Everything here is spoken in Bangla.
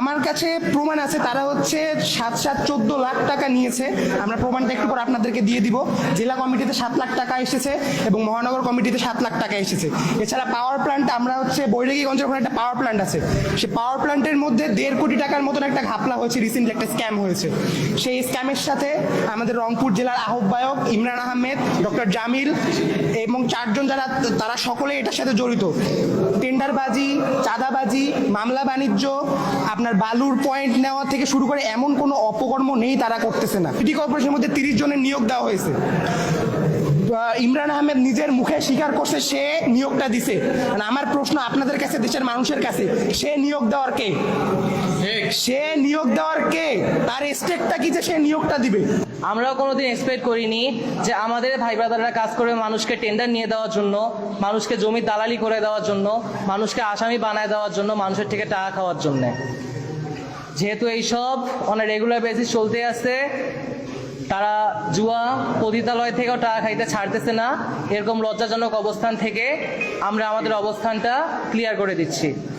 আমার কাছে প্রমাণ আছে, তারা হচ্ছে 7-14 লাখ টাকা নিয়েছে। আমরা প্রমাণটা একটু পর আপনাদেরকে দিয়ে দিব। জেলা কমিটিতে 7 লাখ টাকা এসেছে এবং মহানগর কমিটিতে 7 লাখ টাকা এসেছে। এছাড়া পাওয়ার প্ল্যান্ট, আমরা হচ্ছে বৈরাগীগঞ্জের ওখানে একটা পাওয়ার প্ল্যান্ট আছে, সেই পাওয়ার প্ল্যান্টের মধ্যে 1.5 কোটি টাকার মতন একটা ঘাপলা হয়েছে, রিসেন্টলি একটা স্ক্যাম হয়েছে। সেই স্ক্যামের সাথে আমাদের রংপুর জেলার আহ্বায়ক ইমরান আহমেদ, ডক্টর জামিল এবং 4 জন যারা, তারা সকলে এটার সাথে জড়িত। টেন্ডারবাজি, চাঁদাবাজি, মামলা বাণিজ্য, আপনার বালুর পয়েন্ট নেওয়া থেকে শুরু করে এমন কোনো অপকর্ম নেই তারা করতেছে না। সিটি কর্পোরেশনের মধ্যে 30 জনের নিয়োগ দেওয়া হয়েছে। ইমরান আহমেদ নিজের মুখে স্বীকার করছে সে নিয়োগটা দিছে। আমার প্রশ্ন আপনাদের কাছে, দেশের মানুষের কাছে, সে নিয়োগ দেওয়ার কে? সে নিয়োগ দেওয়ার কে? তার স্টেকটা কি যে সে নিয়োগটা দিবে? আমরাও কোনোদিন এক্সপেক্ট করিনি যে আমাদের ভাই ব্রাদাররা কাজ করবে মানুষকে টেন্ডার নিয়ে দেওয়ার জন্য, মানুষকে জমি দালালি করে দেওয়ার জন্য, মানুষকে আসামি বানায় দেওয়ার জন্য, মানুষের থেকে টাকা খাওয়ার জন্য। যেহেতু এইসব অন রেগুলার বেসিস চলতে আছে, তারা জুয়া পতিতালয় থেকেও টাকা খাইতে ছাড়তেছে না। এরকম লজ্জাজনক অবস্থান থেকে আমরা আমাদের অবস্থানটা ক্লিয়ার করে দিচ্ছি।